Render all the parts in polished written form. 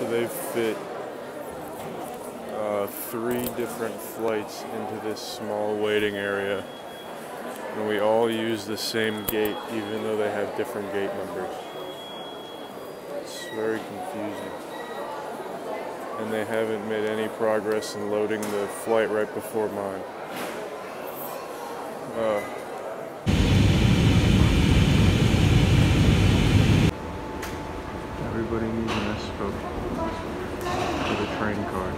they fit 3 different flights into this small waiting area, and we all use the same gate even though they have different gate numbers. It's very confusing, and they haven't made any progress in loading the flight right before mine. Everybody needs an escort for the train card.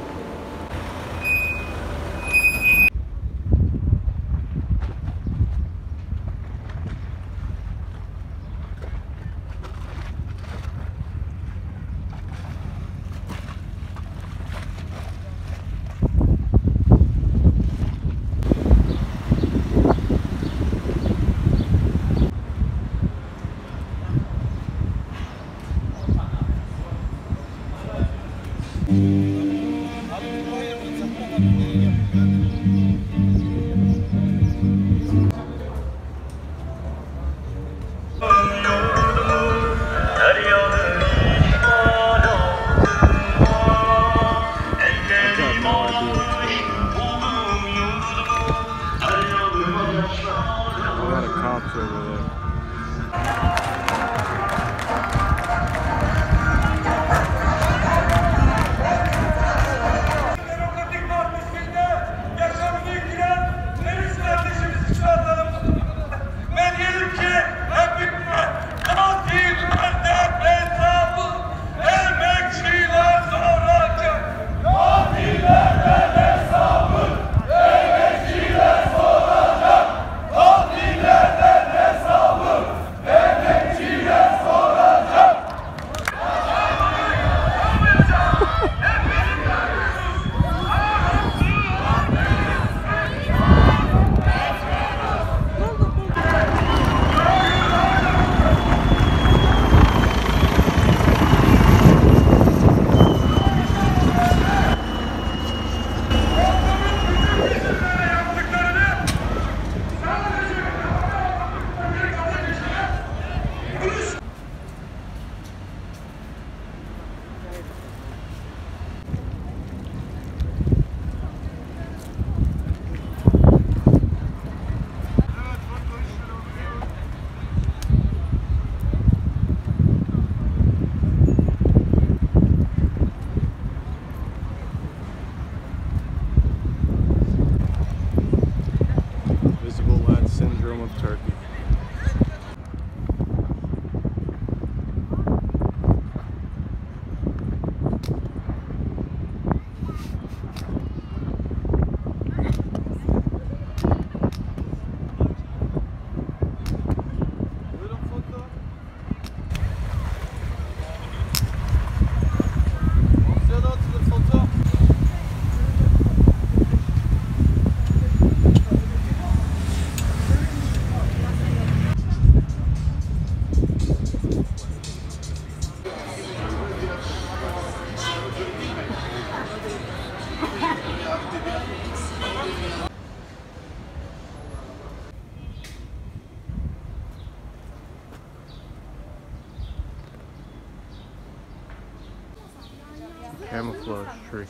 Syndrome of Turkey. Camouflage tree.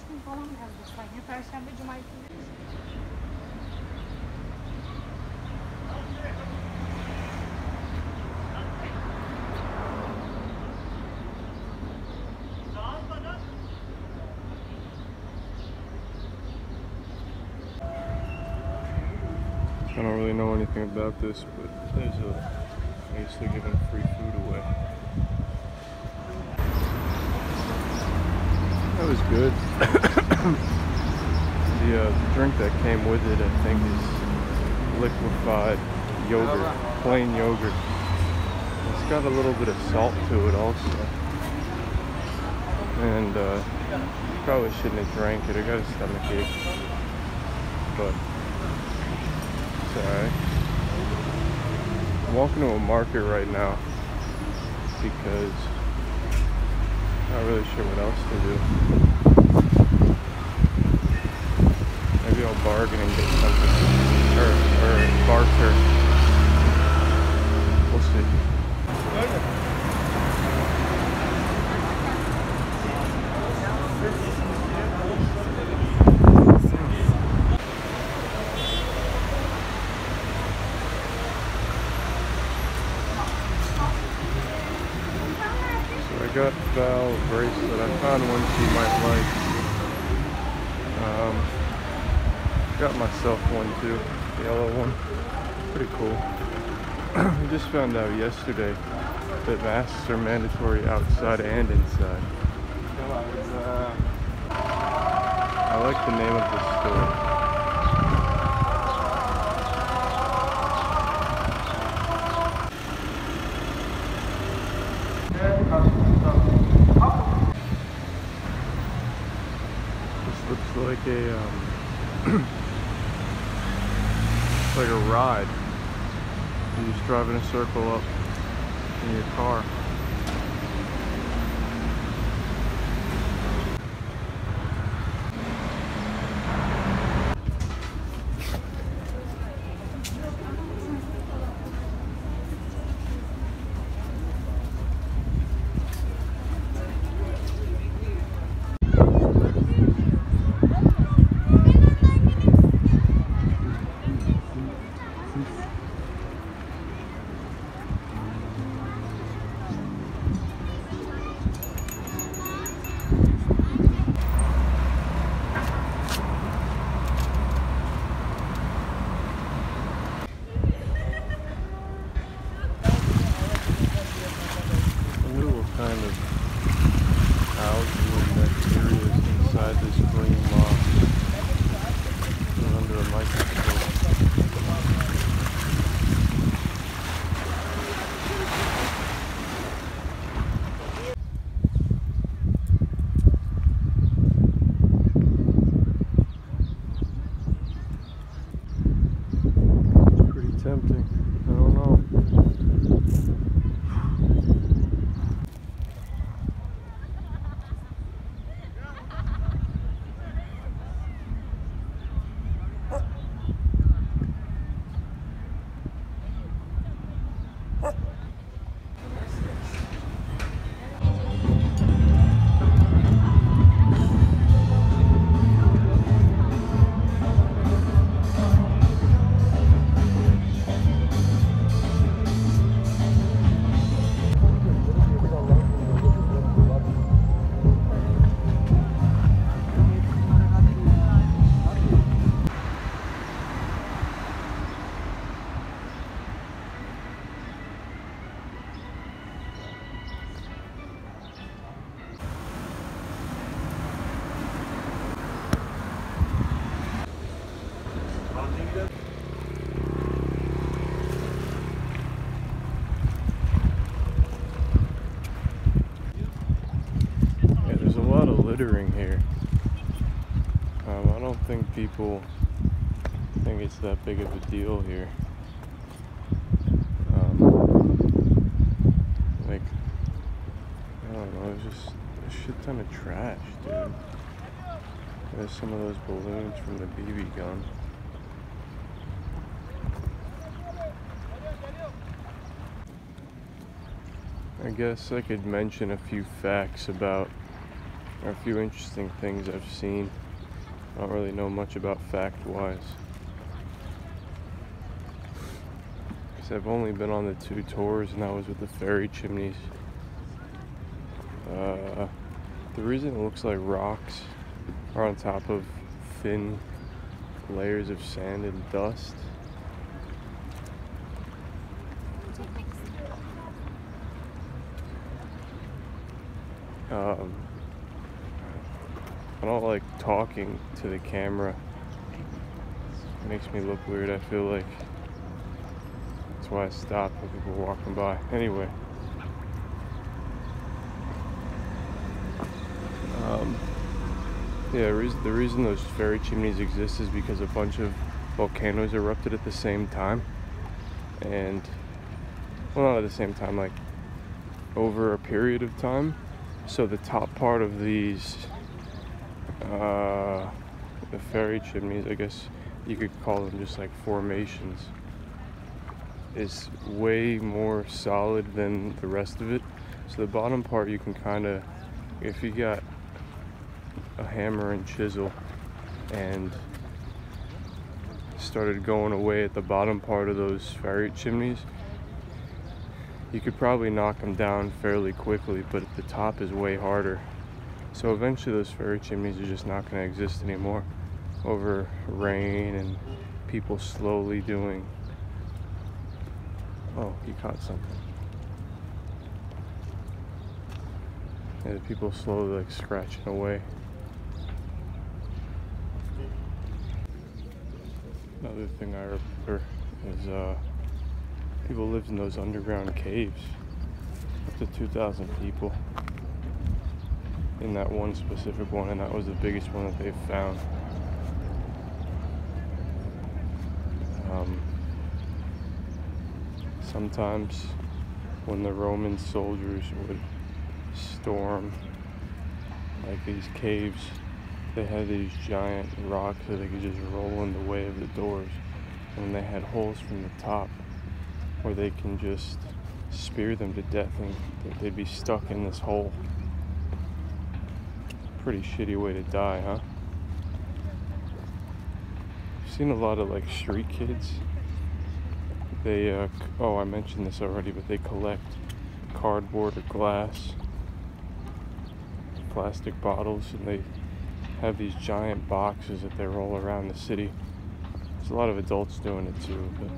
I don't really know anything about this, but there's I used to give them free food away. That was good. The drink that came with it, I think, is liquefied yogurt, plain yogurt. It's got a little bit of salt to it also. And probably shouldn't have drank it. I got a stomachache. But it's alright. I'm walking to a market right now because not really sure what else to do. Maybe I'll bargain and get something, or barter. We'll see. Val bracelet. I found one she might like. Got myself one too, yellow one. Pretty cool. We just found out yesterday that masks are mandatory outside and inside. I like the name of this store. This looks like a it's like a ride. You just drive in a circle up in your car. Kind of algae and bacteria inside this green moss under a microscope. It's pretty tempting. I don't know. Littering here. I don't think people think it's that big of a deal here. Like, I don't know, it's just a shit ton of trash, dude. There's some of those balloons from the BB gun. I guess I could mention a few facts about, or a few interesting things I've seen. I don't really know much about fact-wise. Because I've only been on the 2 tours, and that was with the ferry chimneys. The reason it looks like rocks are on top of thin layers of sand and dust. I don't like talking to the camera. It makes me look weird, I feel like. That's why I stop when people are walking by. Anyway. Yeah, the reason those ferry chimneys exist is because a bunch of volcanoes erupted at the same time. And, well, not at the same time, like over a period of time. So the top part of these, the ferry chimneys, I guess you could call them just like formations, is way more solid than the rest of it. So the bottom part you can kind of, if you got a hammer and chisel and started going away at the bottom part of those ferry chimneys, You could probably knock them down fairly quickly, but the top is way harder. So eventually those ferry chimneys are just not going to exist anymore over rain and people slowly doing... Oh, he caught something. Yeah, the people slowly like scratching away. Another thing I remember is people lived in those underground caves. Up to 2,000 people in that one specific one, and that was the biggest one that they've found. Sometimes when the Roman soldiers would storm like these caves, they had these giant rocks that they could just roll in the way of the doors, and they had holes from the top where they can just spear them to death and they'd be stuck in this hole. Pretty shitty way to die, huh? I've seen a lot of like street kids. They oh, I mentioned this already, but they collect cardboard or glass, plastic bottles, and they have these giant boxes that they roll around the city. There's a lot of adults doing it too, but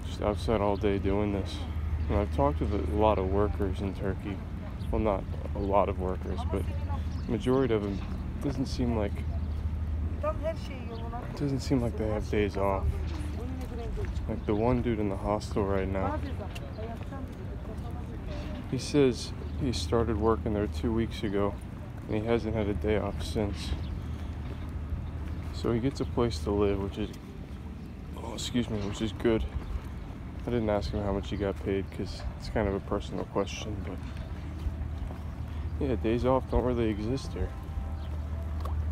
just outside all day doing this. And I've talked with a lot of workers in Turkey. Well, not a lot of workers, but the majority of them doesn't seem like they have days off. Like the one dude in the hostel right now, he says he started working there 2 weeks ago and he hasn't had a day off since. So he gets a place to live, which is, oh, excuse me, which is good. I didn't ask him how much he got paid because it's kind of a personal question, but yeah, days off don't really exist here.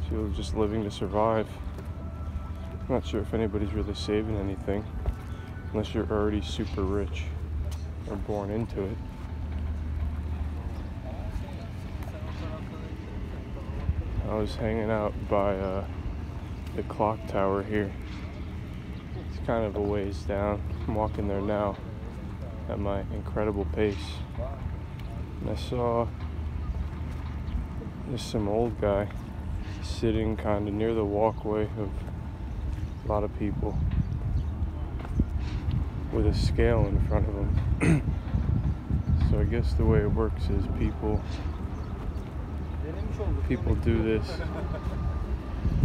So you're just living to survive. I'm not sure if anybody's really saving anything, unless you're already super rich or born into it. I was hanging out by the clock tower here. It's kind of a ways down. I'm walking there now at my incredible pace. And I saw there's some old guy sitting kind of near the walkway of a lot of people with a scale in front of him. So I guess the way it works is people do this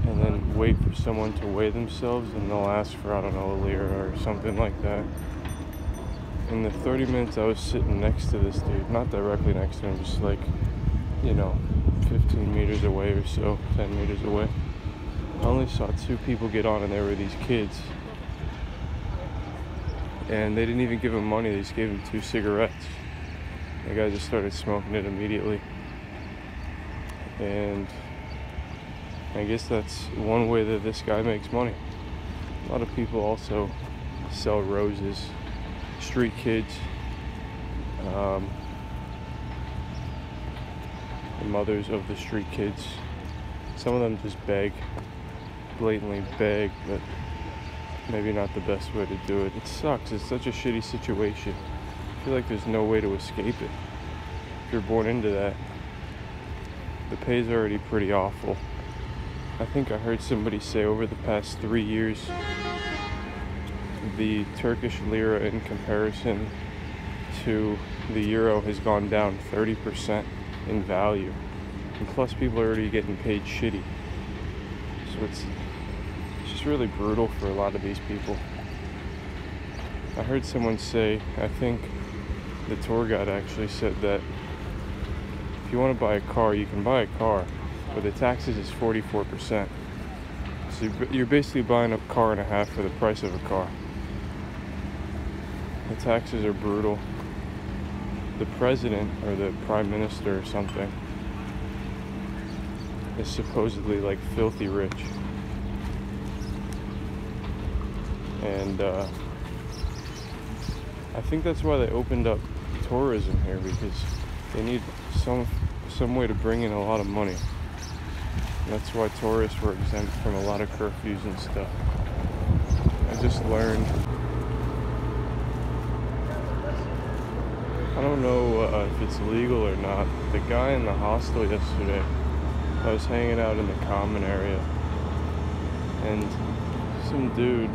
and then wait for someone to weigh themselves, and they'll ask for, I don't know, a lira or something like that. In the 30 minutes I was sitting next to this dude, not directly next to him, just like, you know, 15 meters away or so, 10 meters away, I only saw 2 people get on, and they were these kids. And they didn't even give him money, they just gave him 2 cigarettes. The guy just started smoking it immediately. And I guess that's one way that this guy makes money. A lot of people also sell roses, street kids, the mothers of the street kids. Some of them just beg, blatantly beg, but maybe not the best way to do it. It sucks, it's such a shitty situation. I feel like there's no way to escape it. If you're born into that, the pay's already pretty awful. I think I heard somebody say over the past 3 years, the Turkish lira in comparison to the euro has gone down 30% in value. And plus people are already getting paid shitty. So it's just really brutal for a lot of these people. I heard someone say, I think the tour guide actually said that if you want to buy a car, you can buy a car, but the taxes is 44%. So you're basically buying a car and a half for the price of a car. The taxes are brutal. The president, or the prime minister or something, is supposedly like filthy rich. And I think that's why they opened up tourism here, because they need some way to bring in a lot of money. And that's why tourists were exempt from a lot of curfews and stuff. I just learned I don't know if it's legal or not. The guy in the hostel yesterday, I was hanging out in the common area, and some dude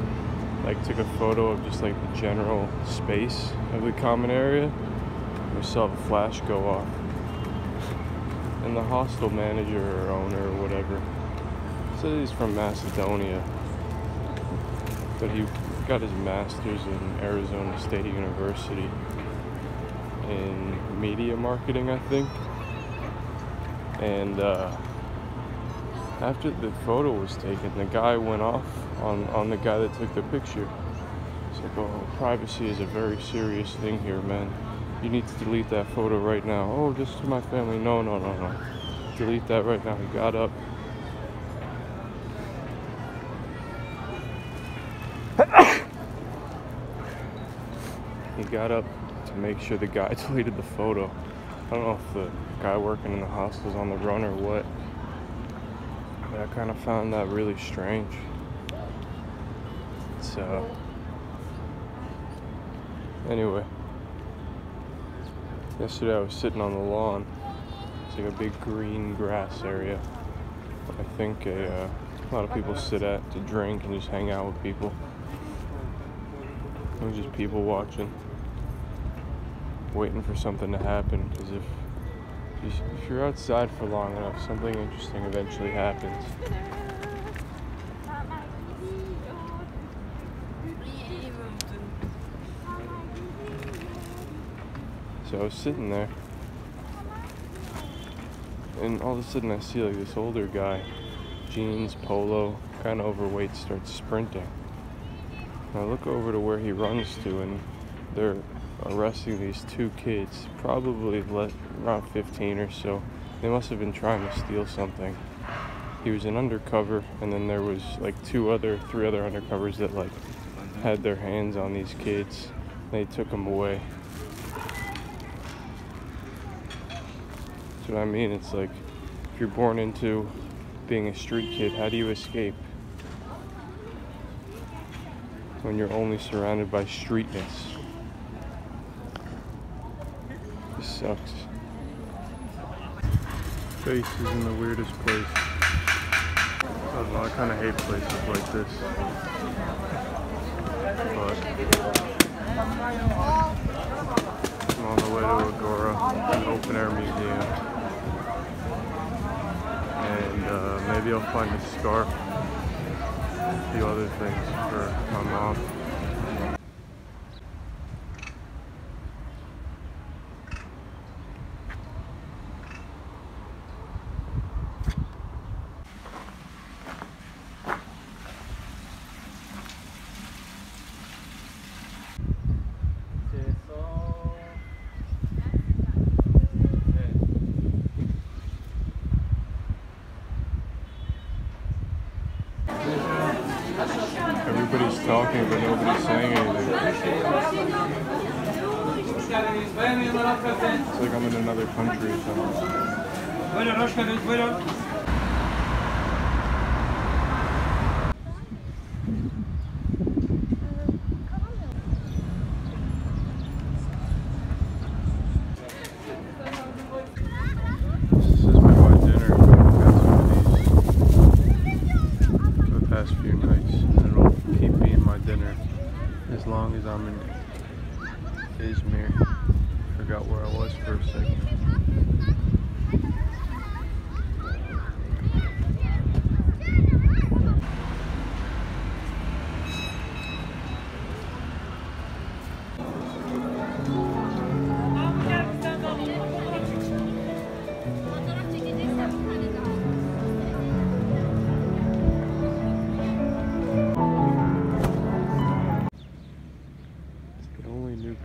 like took a photo of just like the general space of the common area. We saw the flash go off, and the hostel manager or owner or whatever said he's from Macedonia, but he got his master's in Arizona State University in media marketing, I think. And after the photo was taken, the guy went off on the guy that took the picture. It's like, oh, privacy is a very serious thing here, man. You need to delete that photo right now. Oh, just to my family. No. Delete that right now. He got up. He got up to make sure the guy deleted the photo. I don't know if the guy working in the hostel's on the run or what, but I kind of found that really strange. So, anyway, yesterday I was sitting on the lawn. It's like a big green grass area. I think a lot of people sit at to drink and just hang out with people. It was just people watching, waiting for something to happen, because if you're outside for long enough, something interesting eventually happens. So I was sitting there, and all of a sudden I see like this older guy, jeans, polo, kind of overweight, starts sprinting. And I look over to where he runs to, and they're arresting these two kids, probably around 15 or so. They must have been trying to steal something. He was an undercover, and then there was like three other undercovers that like had their hands on these kids. They took them away. That's what I mean. It's like, if you're born into being a street kid, how do you escape when you're only surrounded by streetness? This sucks. Space is in the weirdest place. I don't know, I kind of hate places like this. But I'm on the way to Agora, an open air museum. And maybe I'll find a scarf, a few other things for my mom. Everybody's talking, but nobody's saying anything. It's like I'm in another country or something. This is my dinner. I've had some of these for the past few nights. It'll keep being my dinner as long as I'm in Izmir. Forgot where I was for a second.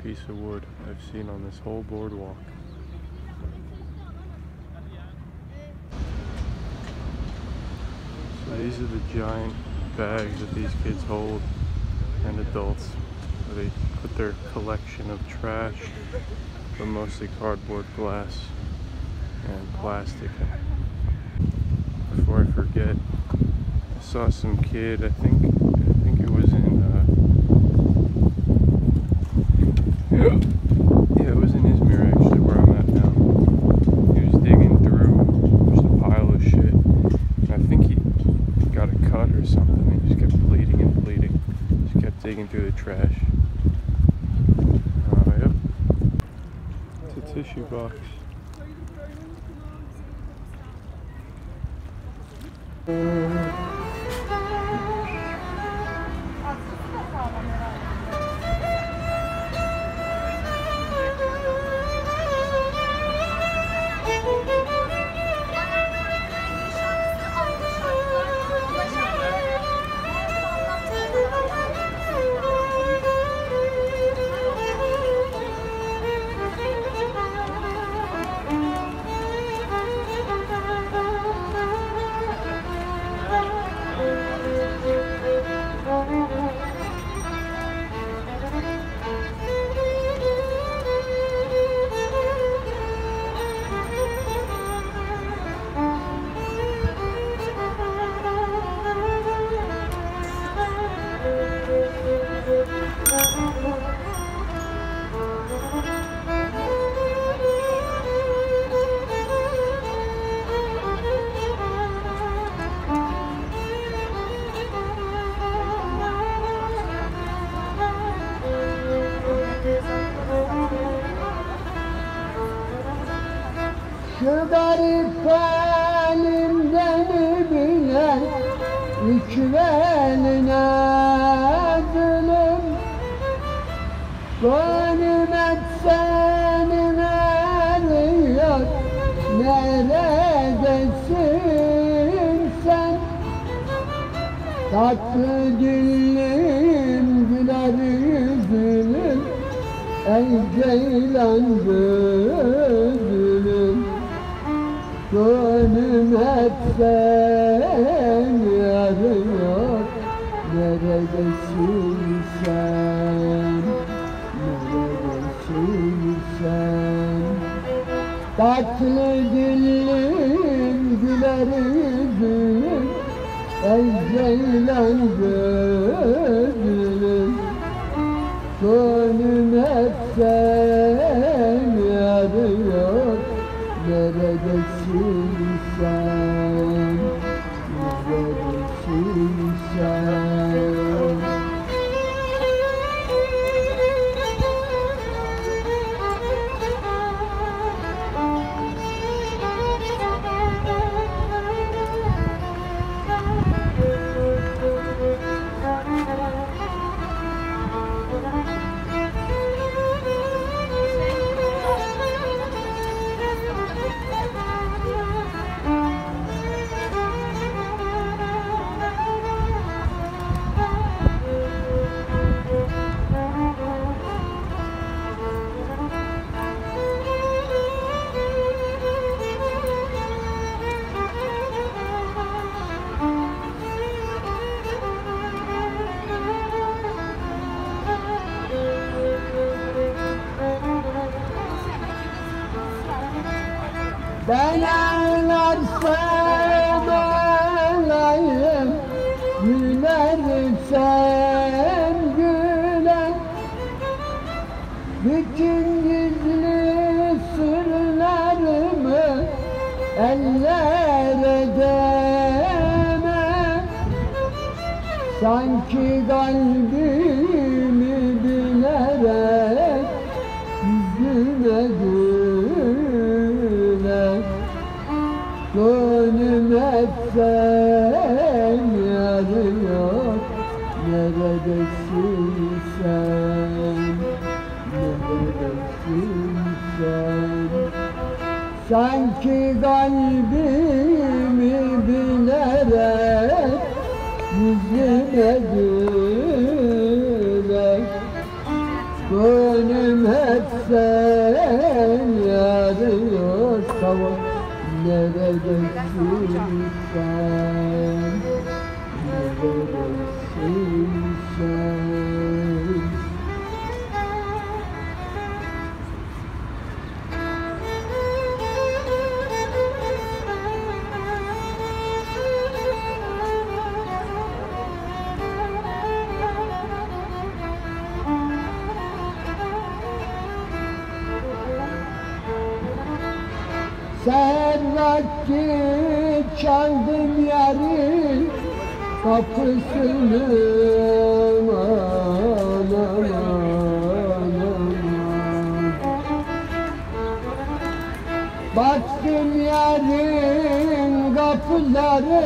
Piece of wood I've seen on this whole boardwalk. So these are the giant bags that these kids hold, and adults, where they put their collection of trash, but mostly cardboard, glass, and plastic. Before I forget, I saw some kid, I think it was in yeah, it was in Izmir. trash. Yep. It's a tissue box. Şu garip halimden bilen hükmeline zulüm. Gönlüm hep senin arıyor, neredesin sen? Tatlı dillim, güler yüzlüm, ey ceylan gözlüm. Gönlüm hep seni arıyor, neredesin sen, neredesin sen? Tatlı dillim, güler yüzlüm, ey ceylan gözlüm. Gönlüm hep seni arıyor, neredesin sen, neredesin sen? Ben ağlarsam ağlayayım, gülersem gülen. Bütün gizli sırlarımı eller edemem. Sanki kalbimi bilerek yüzüme güler. Gönlüm hep seni arıyor, neredesin sen, neredesin sen? Sanki kalbimi bilerek yüzüme güler. Gönlüm hep seni arıyor, tamam. Neredesin sen, neredesin sen? Seher vakti çaldım yarın kapısını, aman Baktım yarın kapıları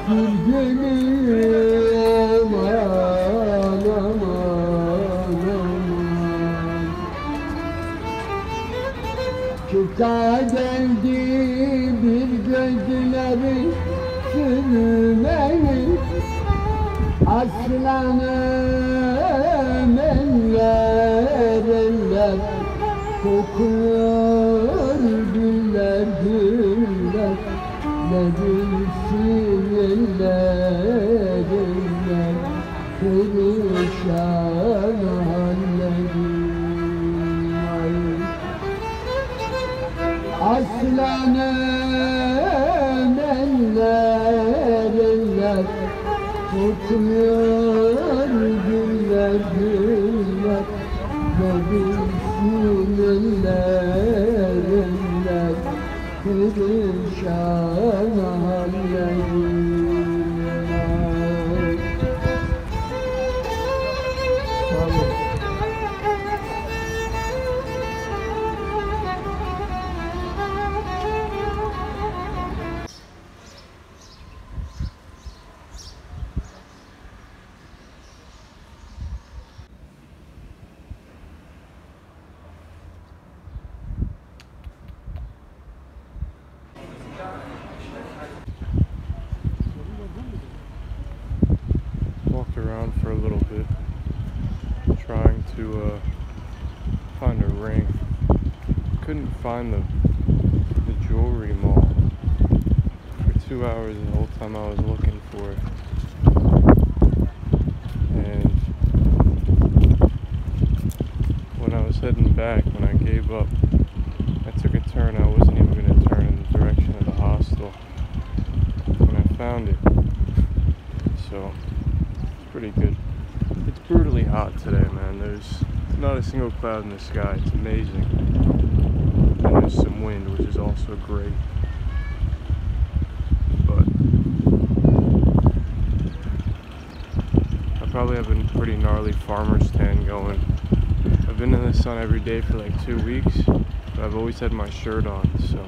bir gülüm aman aman aman. Çıta geldi bir gözleri sürmeni, aslanım eller eller kokuyor güller güller, ne bilsin eller eller perişan hallerim. Aslanım eller eller kokuyor güller güller, ne bilsin eller eller perişan hallerim. Walked around for a little bit, trying to find a ring. Couldn't find the jewelry mall for 2 hours the whole time I was looking for it. And when I was heading back, when I gave up, I took a turn. I wasn't even going to turn in the direction of the hostel when I found it. So pretty good. It's brutally hot today, man. There's not a single cloud in the sky. It's amazing. And there's some wind, which is also great. But I probably have a pretty gnarly farmer's tan going. I've been in the sun every day for like 2 weeks, but I've always had my shirt on, so.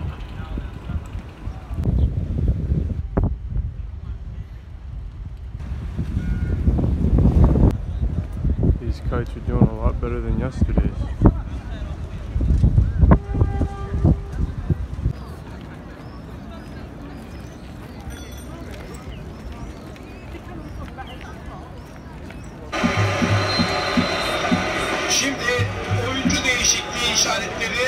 These kites are doing a lot better than yesterday's. Şimdi oyuncu değişikliği işaretleri